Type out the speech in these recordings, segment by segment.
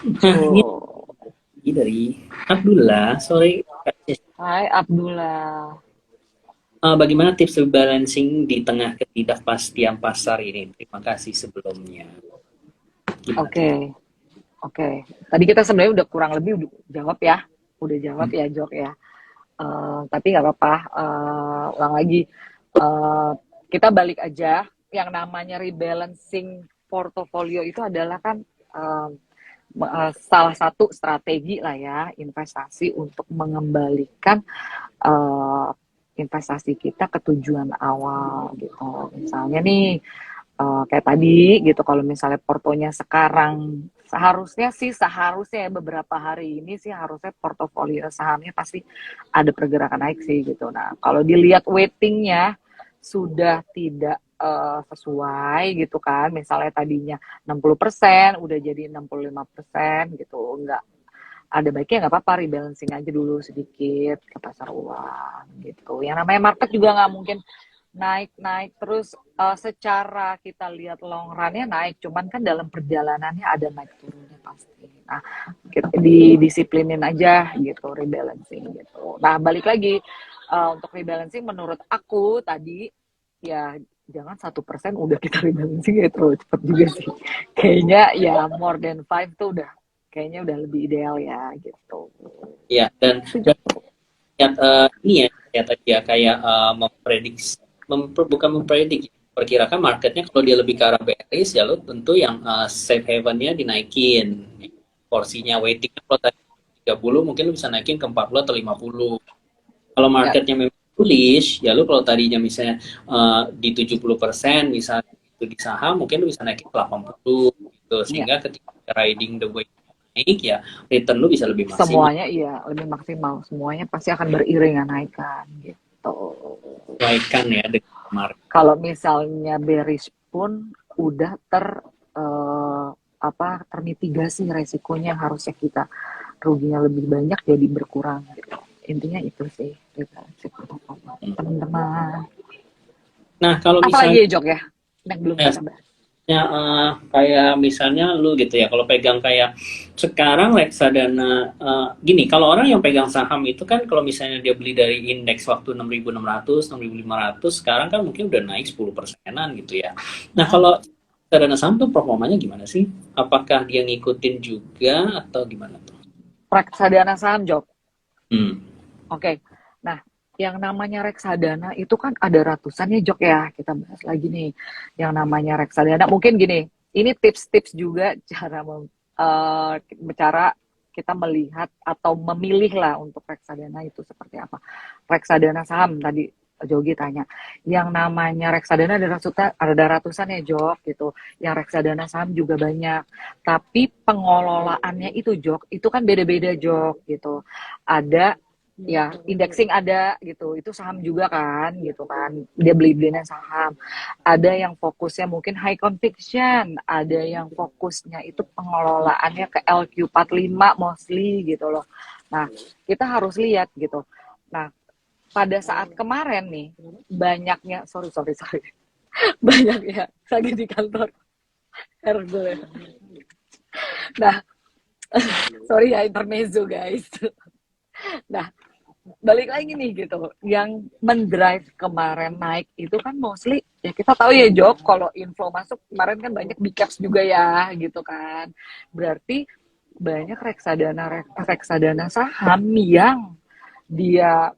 Nah, ini Tuh. dari Abdullah, sore. Hai Abdullah. Bagaimana tips rebalancing di tengah ketidakpastian pasar ini? Terima kasih sebelumnya. Gimana tuh? Oke, oke. Tadi kita sebenarnya udah kurang lebih udah jawab ya. Udah jawab Hmm. ya, Jok ya. Tapi nggak apa-apa, ulang lagi. Eh, kita balik aja. Yang namanya rebalancing portofolio itu adalah kan eh, salah satu strategi lah ya investasi untuk mengembalikan eh, investasi kita ke tujuan awal gitu. Misalnya nih kayak tadi gitu kalau misalnya portonya sekarang seharusnya ya beberapa hari ini sih harusnya portofolio sahamnya pasti ada pergerakan naik sih gitu. Nah, kalau dilihat weightingnya sudah tidak sesuai gitu kan. Misalnya tadinya 60% udah jadi 65% gitu. Enggak ada baiknya nggak apa-apa rebalancing aja dulu sedikit ke pasar uang gitu. Yang namanya market juga nggak mungkin naik-naik terus secara kita lihat long run-nya naik, cuman kan dalam perjalanannya ada naik turunnya pasti. Nah, kita didisiplinin aja gitu rebalancing gitu. Nah, balik lagi untuk rebalancing menurut aku tadi ya jangan 1% udah kita rebalancing ya terlalu cepat juga sih. Kayaknya ya more than five tuh udah kayaknya udah lebih ideal ya gitu. Ya, Itu dan Joko. ya, ini ya, kayak tadi ya, kayak memprediksi, bukan memprediksi, perkirakan marketnya kalau dia lebih ke arah bearish, ya lo tentu yang safe havennya dinaikin. Porsinya weighting kalau tadi 30 mungkin lo bisa naikin ke 40 atau 50. Kalau Ya, marketnya memang bullish, ya lu kalau tadinya misalnya di 70% misalnya itu di saham, mungkin lu bisa naikin ke 80 gitu. ya. Sehingga ketika riding the wave naik ya return lu bisa lebih maksimal. Semuanya iya lebih maksimal. Semuanya pasti akan beriringan naikkan gitu. Sesuaikan ya dengan market. Kalau misalnya bearish pun udah eh, termitigasi resikonya harusnya kita ruginya lebih banyak jadi berkurang gitu. Intinya itu sih teman-teman. Nah, kalau Apalagi misalnya ya Jok ya yang belum kita bahas. ya, kayak misalnya lu gitu ya, kalau pegang kayak sekarang reksadana, gini, kalau orang yang pegang saham itu kan kalau misalnya dia beli dari indeks waktu 6.600, 6.500, sekarang kan mungkin udah naik 10%-an gitu ya. Nah, Mm-mm. kalau reksadana saham tuh performanya gimana sih? Apakah dia ngikutin juga atau gimana tuh? Reksadana saham Jok. Hmm. Oke. Nah, yang namanya reksadana itu kan ada ratusan ya Jok ya. Kita bahas lagi nih. Yang namanya reksadana mungkin gini. Ini tips-tips juga cara kita melihat atau memilih lah untuk reksadana itu seperti apa. Reksadana saham tadi Jogi tanya. Yang namanya reksadana ada ratusan ya Jok gitu. Yang reksadana saham juga banyak. Tapi pengelolaannya itu Jok, itu kan beda-beda Jok gitu. Ada ya indexing ada gitu itu saham juga kan gitu kan dia beli-belinya saham ada yang fokusnya mungkin high conviction ada yang fokusnya itu pengelolaannya ke LQ45 mostly gitu loh nah kita harus lihat gitu nah pada saat kemarin nih banyaknya sorry banyaknya lagi di kantor ergo ya nah sorry ya intermezzo guys nah balik lagi nih gitu yang mendrive kemarin naik itu kan mostly ya kita tahu ya Job kalau info masuk kemarin kan banyak big caps juga ya gitu kan berarti banyak reksadana saham yang dia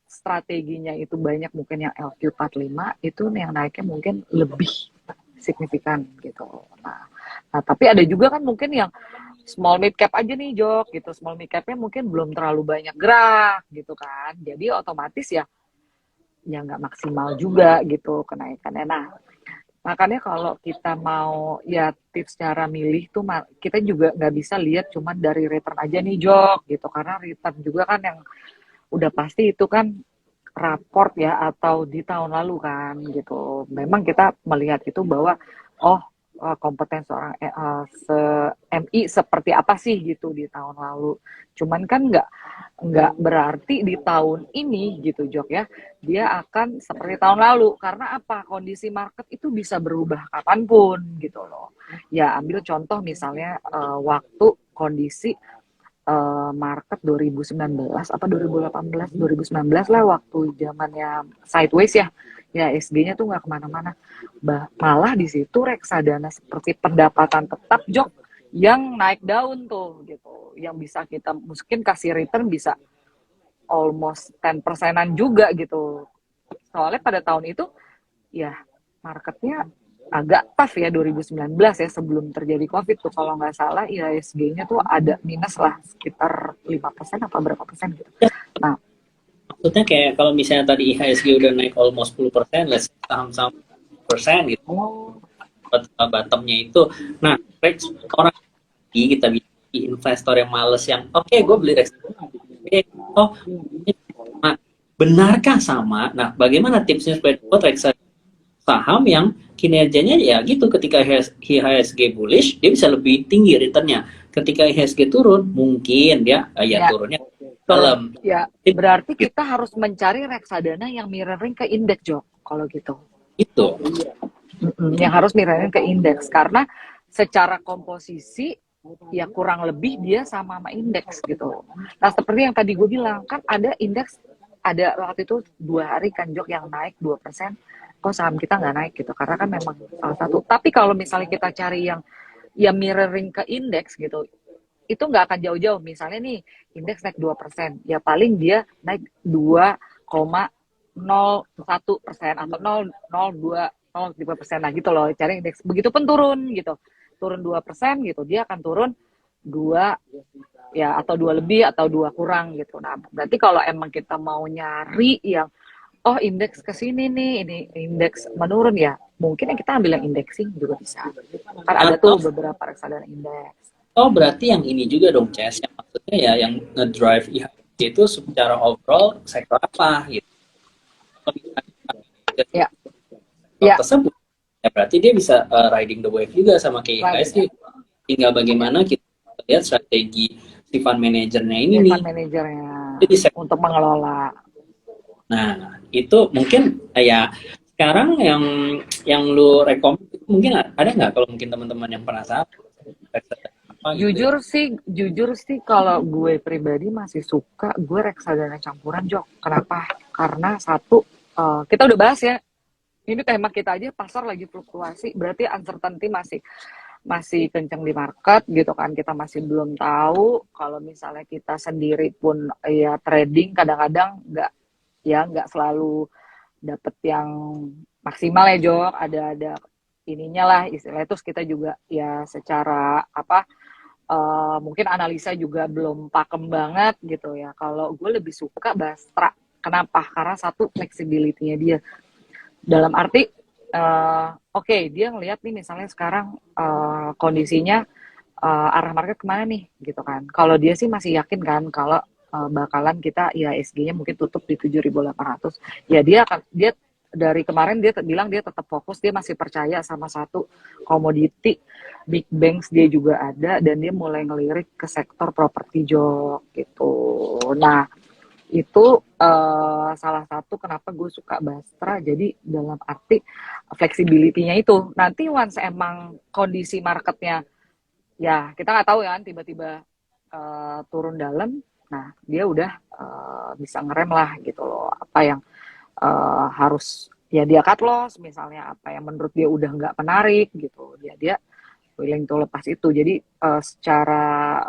strateginya itu banyak mungkin yang LQ45 itu yang naiknya mungkin lebih signifikan gitu nah tapi ada juga kan mungkin yang small mid cap aja nih Jok gitu small mid capnya mungkin belum terlalu banyak gerak gitu kan jadi otomatis ya nggak maksimal juga gitu kenaikannya nah makanya kalau kita mau ya tips cara milih tuh kita juga nggak bisa lihat cuman dari return aja nih Jok gitu karena return juga kan yang udah pasti itu kan raport ya atau di tahun lalu kan gitu. Memang kita melihat itu bahwa oh kompeten seorang MI seperti apa sih gitu di tahun lalu. Cuman kan nggak berarti di tahun ini gitu Jok ya, dia akan seperti tahun lalu. Karena apa? Kondisi market itu bisa berubah kapanpun gitu loh. Ya ambil contoh misalnya waktu kondisi market 2019 apa 2018 2019 lah, waktu zamannya sideways ya, ya SG-nya tuh nggak kemana-mana. Malah di situ reksadana seperti pendapatan tetap Jok yang naik daun tuh gitu, yang bisa kita mungkin kasih return bisa almost 10%-an juga gitu. Soalnya pada tahun itu ya marketnya agak tough ya 2019 ya, sebelum terjadi COVID tuh kalau nggak salah IHSG-nya tuh ada minus lah sekitar 5% apa berapa persen gitu. Ya, Nah, maksudnya kayak kalau misalnya tadi IHSG udah naik almost 10%, let's say saham-saham persen gitu, oh bottomnya itu. Nah, orang kita bisa investor yang males yang oke gue beli reksadana, oh nah, benarkah sama? Nah, bagaimana tipsnya supaya buat reksadana saham yang kinerjanya ya gitu, ketika IHSG bullish dia bisa lebih tinggi returnnya, ketika IHSG turun mungkin dia ya ya turunnya dalam ya berarti kita harus mencari reksadana yang mirroring ke indeks Jok kalau gitu. itu. Yang harus mirroring ke indeks karena secara komposisi ya kurang lebih dia sama indeks gitu. Nah seperti yang tadi gue bilang kan ada indeks, ada waktu itu 2 hari kan Jok yang naik 2%, kok saham kita nggak naik gitu karena kan memang salah satu. Tapi kalau misalnya kita cari yang mirroring ke indeks gitu, itu nggak akan jauh-jauh. Misalnya nih indeks naik 2%, ya paling dia naik 2,01% atau 0,02% lah gitu loh, cari indeks. Begitupun turun gitu, turun 2% gitu, dia akan turun 2 ya atau 2 lebih atau 2 kurang gitu. Nah, berarti kalau emang kita mau nyari yang oh indeks ke sini nih, ini indeks menurun ya, mungkin yang kita ambil yang indexing juga bisa. Kan ada Atau tuh beberapa reksadana indeks. oh berarti yang ini juga dong Ces, yang maksudnya ya yang ngedrive IHSG itu secara overall sektor apa gitu. Kalau misalnya Ya, sektor ya, tersebut ya berarti dia bisa riding the wave juga sama kayak right. IHSG. Tinggal Ya, bagaimana kita lihat strategi si fund manajernya ini nih. fund manajernya Jadi untuk mengelola. nah, itu mungkin ya sekarang yang lu rekom mungkin ada nggak kalau mungkin teman-teman yang penasaran apa gitu ya. Jujur sih kalau gue pribadi masih suka gue reksadana campuran Jok. Kenapa? Karena satu, kita udah bahas ya. Ini tema kita aja pasar lagi fluktuasi, berarti uncertainty masih masih kenceng di market gitu kan, kita masih belum tahu. Kalau misalnya kita sendiri pun ya trading kadang-kadang nggak selalu dapet yang maksimal ya Jok, ada ininya lah istilahnya. Terus kita juga ya secara apa mungkin analisa juga belum pakem banget gitu ya. Kalau gue lebih suka Bastra, kenapa? Karena satu flexibility-nya dia, dalam arti oke, dia ngelihat nih misalnya sekarang kondisinya arah market kemana nih gitu kan. Kalau dia sih masih yakin kan kalau bakalan kita IHSG-nya mungkin tutup di 7.800. Ya dia dari kemarin dia bilang dia tetap fokus, dia masih percaya sama satu komoditi. Big banks dia juga ada dan dia mulai ngelirik ke sektor properti Jok gitu. Nah, itu salah satu kenapa gue suka Bastra, jadi dalam arti flexibility-nya itu nanti once emang kondisi marketnya ya kita nggak tahu ya kan, tiba-tiba turun dalam, nah dia udah bisa ngerem lah gitu loh, apa yang harus ya dia cut loss misalnya, apa yang menurut dia udah nggak menarik gitu, dia willing to lepas itu. Jadi secara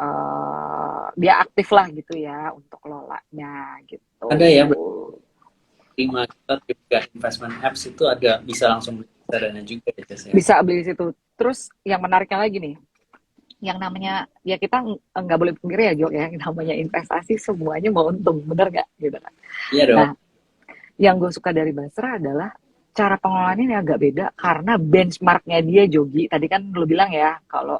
dia aktif lah gitu ya untuk kelolanya gitu. Ada ya 5 juta juga investment apps itu ada bisa langsung beli reksadana juga ya Ces ya. Bisa beli di situ. Terus yang menariknya lagi nih, yang namanya ya kita nggak boleh pungkiri ya Jok ya, yang namanya investasi semuanya mau untung, bener nggak gitu kan. Iya dong. Nah, yang gue suka dari Basra adalah cara pengelolaannya ini agak beda karena benchmarknya dia Jogi. Tadi kan lu bilang ya kalau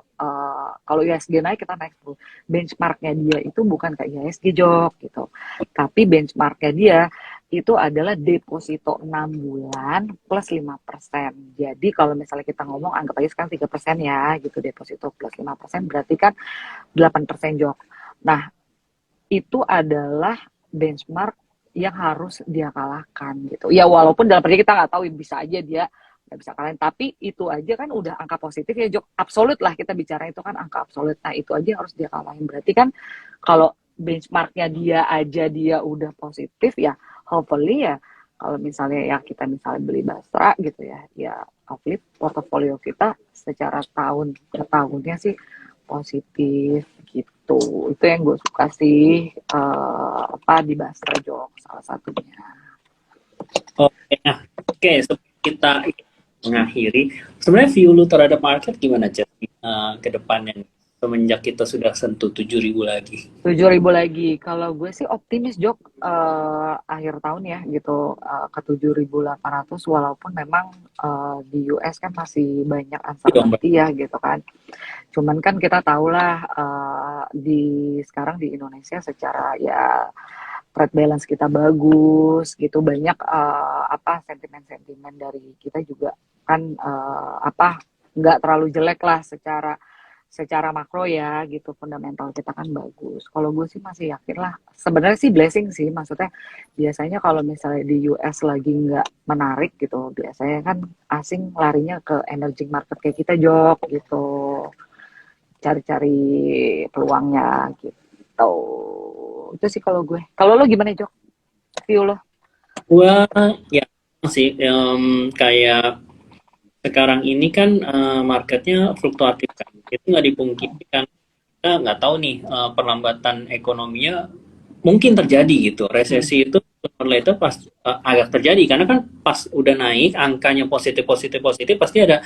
kalau IHSG naik kita naik tuh. Benchmarknya dia itu bukan kayak IHSG Jok gitu. Tapi benchmarknya dia itu adalah deposito 6 bulan plus 5%. Jadi kalau misalnya kita ngomong anggap aja sekarang 3% ya gitu, deposito plus 5% berarti kan 8% Jok. Nah, itu adalah benchmark yang harus dia kalahkan gitu. Ya walaupun dalam arti kita nggak tahu, bisa aja dia nggak bisa kalahin, tapi itu aja kan udah angka positif ya Jok. Absolut lah kita bicara, itu kan angka absolut. Nah itu aja harus dia kalahin. Berarti kan kalau benchmarknya dia aja dia udah positif ya, hopefully ya kalau misalnya ya kita misalnya beli Basra gitu ya, ya hopefully portofolio kita secara tahun ke tahunnya sih positif gitu. Itu yang gue suka sih, apa di Basra Jok salah satunya. Oke, nah, oke, sebelum kita mengakhiri, sebenarnya view lu terhadap market gimana, Cak? Ke depannya semenjak kita sudah sentuh 7.000 lagi. 7.000 lagi. Kalau gue sih optimis Jok, akhir tahun ya gitu, ke 7.800 walaupun memang di US kan masih banyak Dong, Bang. uncertainty ya gitu kan. Cuman kan kita tahulah di sekarang di Indonesia secara ya trade balance kita bagus gitu, banyak apa sentimen-sentimen dari kita juga kan apa nggak terlalu jelek lah secara makro ya gitu, fundamental kita kan bagus. Kalau gue sih masih yakin lah, sebenarnya sih blessing sih, maksudnya biasanya kalau misalnya di US lagi nggak menarik gitu, biasanya kan asing larinya ke emerging market kayak kita Jok gitu, cari-cari peluangnya gitu. Itu sih kalau gue. Kalau lo gimana Jok? View lo? Gua ya sih kayak sekarang ini kan marketnya fluktuatif kan. Itu nggak dipungkiri kan. Kita nggak tahu nih perlambatan ekonominya mungkin terjadi gitu. Resesi itu sooner or later pas agak terjadi karena kan pas udah naik angkanya positif positif positif pasti ada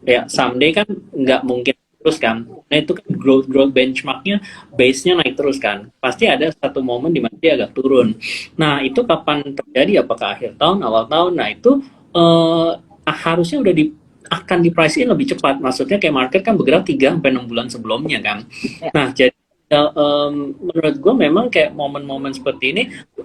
ya someday kan nggak mungkin terus kan. Nah itu kan growth growth benchmarknya base-nya naik terus kan. Pasti ada satu momen di mana dia agak turun. Nah itu kapan terjadi? Apakah akhir tahun, awal tahun? Nah itu harusnya udah akan di price in lebih cepat. Maksudnya kayak market kan bergerak 3 sampai 6 bulan sebelumnya kan. Ya, Nah jadi menurut gue memang kayak momen-momen seperti ini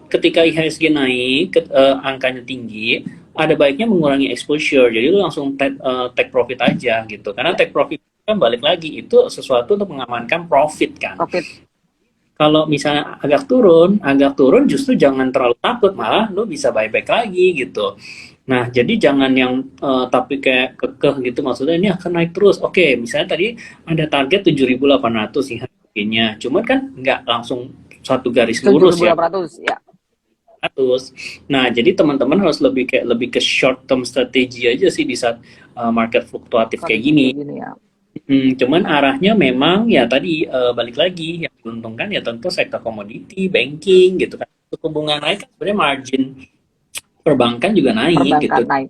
ketika IHSG naik angkanya tinggi ada baiknya mengurangi exposure jadi lu langsung take profit aja gitu karena ya, take profit kan balik lagi itu sesuatu untuk mengamankan profit kan profit. kalau misalnya agak turun justru jangan terlalu takut malah lu bisa buyback lagi gitu. Nah, jadi jangan yang tapi kayak kekeh gitu maksudnya ini akan naik terus. Oke, misalnya tadi ada target 7.800 sih harganya. Cuman kan nggak langsung satu garis lurus ya. 7.800 ya. 100. Nah, jadi teman-teman harus lebih ke short term strategi aja sih di saat market fluktuatif kayak Kondisi gini. kayak gini ya. Cuman arahnya memang ya tadi balik lagi yang diuntungkan ya tentu sektor komoditi, banking gitu kan. Suku bunga naik kan sebenarnya margin perbankan juga naik gitu. Perbankan naik.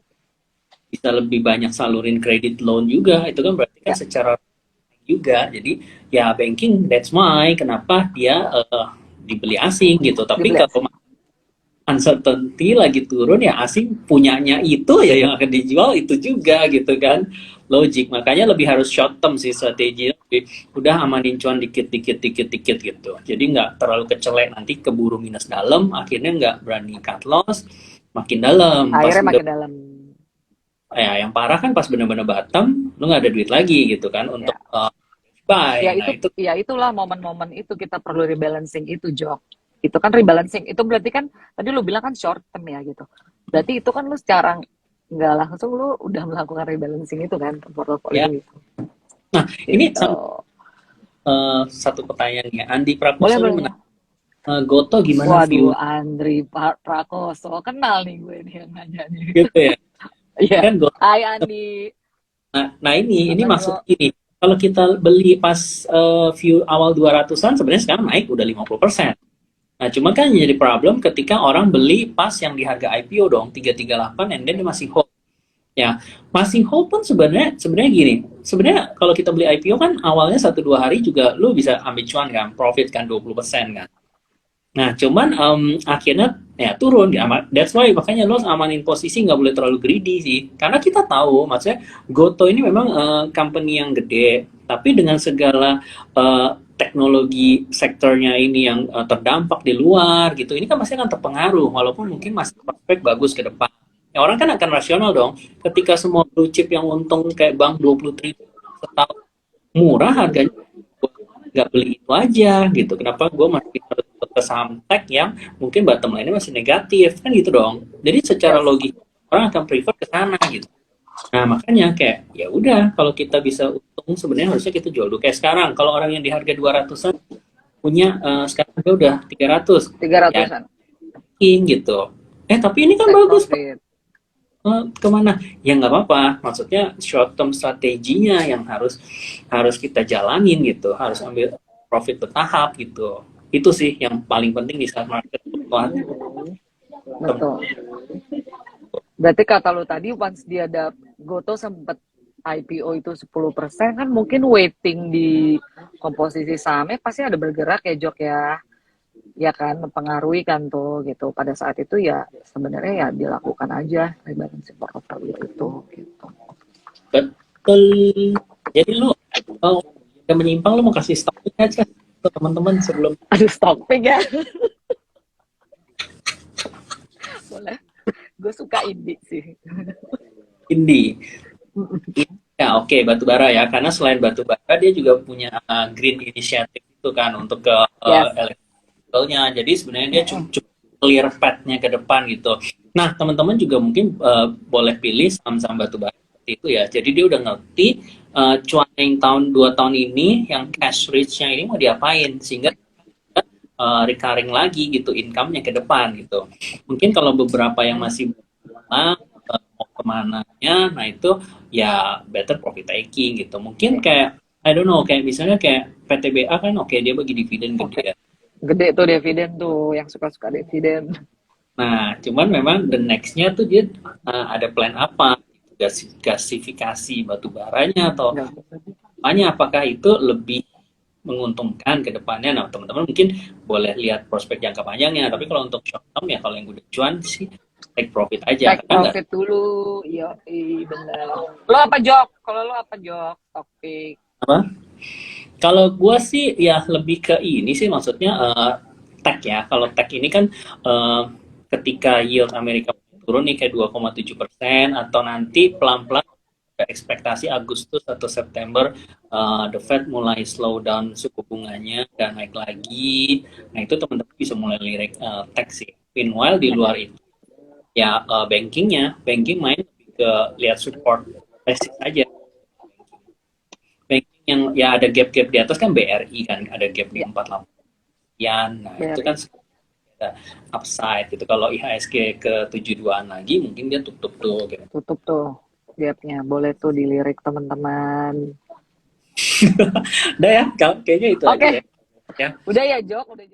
Bisa lebih banyak salurin kredit loan juga. Itu kan berarti kan Ya, secara juga. Jadi ya banking that's why kenapa dia dibeli asing gitu. Tapi dibeli kalau asing. uncertainty lagi turun ya asing punyanya itu ya yang akan dijual itu juga gitu kan logik makanya lebih harus short term sih strategi udah amanin cuan dikit dikit dikit dikit gitu jadi nggak terlalu kecelek nanti keburu minus dalam akhirnya nggak berani cut loss makin dalam pas Akhirnya udah makin dalam. ya yang parah kan pas benar-benar bottom lu nggak ada duit lagi gitu kan untuk Ya, buy ya nah itu itu ya itulah momen-momen itu kita perlu rebalancing itu Jok. Itu kan rebalancing. Itu berarti kan tadi lu bilang kan short term ya gitu. Berarti itu kan lu secara nggak langsung lu udah melakukan rebalancing itu kan portofolio ya itu. nah ini Gitu. satu pertanyaan ya Andi Boleh, Prakoso ini boleh. Goto gimana view Waduh, Andri Prakoso. Kenal nih gue nih yang nanya nih. gitu ya Iya. kan Goto. Hai Andi. Nah ini Gimana nih lo? maksud gini kalau kita beli pas view awal 200-an sebenarnya sekarang naik udah 50%. Nah cuma kan jadi problem ketika orang beli pas yang di harga IPO dong 338 and then dia masih hold ya masih hold pun sebenarnya gini sebenarnya kalau kita beli IPO kan awalnya 1-2 hari juga lu bisa ambil cuan kan profit kan 20% kan. Nah, cuman akhirnya ya turun ya. That's why makanya lo amanin posisi nggak boleh terlalu greedy sih. Karena kita tahu, maksudnya Goto ini memang company yang gede, tapi dengan segala teknologi sektornya ini yang terdampak di luar gitu, ini kan pasti akan terpengaruh. Walaupun mungkin masih prospek bagus ke depan. Ya, orang kan akan rasional dong. Ketika semua blue chip yang untung kayak bank 20 triliun setahun murah harganya, gua nggak beli itu aja gitu. Kenapa gue masih harus saham tech yang mungkin bottom line-nya masih negatif, kan gitu dong. Jadi secara Yes. logika orang akan prefer ke sana gitu. Nah, makanya kayak ya udah kalau kita bisa untung sebenarnya harusnya kita jual dulu. Kayak sekarang kalau orang yang di harga 200-an punya sekarang harga udah 300, ya 300-an. gitu. Tapi ini kan Take bagus, profit. kemana? Ya nggak apa-apa. Maksudnya short term strateginya yang harus harus kita jalanin gitu. Harus ambil profit bertahap gitu. Itu sih yang paling penting di saat market fluktuatif. Betul. Berarti kata lu tadi once dia ada Goto sempet IPO itu 10% kan mungkin waiting di komposisi sahamnya pasti ada bergerak ya Jok ya. Ya kan mempengaruhi kan tuh gitu. Pada saat itu ya sebenarnya ya dilakukan aja rebalancing portfolio itu gitu. Betul. Jadi lu yang menyimpang lu mau kasih stop aja ke teman-teman sebelum Aduh stopping ya. Boleh. Gue suka indie sih. indie. Ya oke, batu bara ya. Karena selain batu bara dia juga punya green initiative itu kan untuk ke Yes. elektrikalnya. Jadi sebenarnya dia cukup clear path-nya ke depan gitu. Nah, teman-teman juga mungkin boleh pilih saham-saham batu bara seperti itu ya. Jadi dia udah ngerti cuan yang tahun 2 tahun ini yang cash rich-nya ini mau diapain sehingga recurring lagi gitu income-nya ke depan gitu. Mungkin kalau beberapa yang masih mau kemananya, nah itu ya better profit taking gitu. Mungkin kayak I don't know kayak misalnya kayak PTBA kan oke dia bagi dividen gede ya. Gede tuh dividen tuh yang suka-suka dividen. Nah, cuman memang the next-nya tuh dia ada plan apa? Gasifikasi batu baranya atau apanya? Apakah itu lebih menguntungkan ke depannya? Nah, teman-teman mungkin boleh lihat prospek jangka panjangnya. Tapi kalau untuk short term ya kalau yang udah cuan sih take profit aja Take karena nggak profit dulu. Iya, bener. Lo apa Jok? Kalau lo apa Jok? Topik. apa? Kalau gue sih ya lebih ke ini sih maksudnya tech ya. Kalau tech ini kan eh, ketika yield Amerika turun nih kayak 2,7% atau nanti pelan-pelan ekspektasi Agustus atau September the Fed mulai slow down suku bunganya dan naik lagi. Nah itu teman-teman bisa mulai lirik tech sih. Meanwhile di luar itu ya banking main lebih ke lihat support resist aja. Banking yang ya ada gap-gap di atas kan BRI kan ada gap di Ya, 48 sekian. Nah itu BRI. kan ada upside gitu. Kalau IHSG ke 72-an lagi mungkin dia tutup tuh gitu. Tutup tuh gapnya. Boleh tuh dilirik teman-teman. Udah ya, kayaknya itu aja Oke. ya. Ya. Udah ya Jok. Udah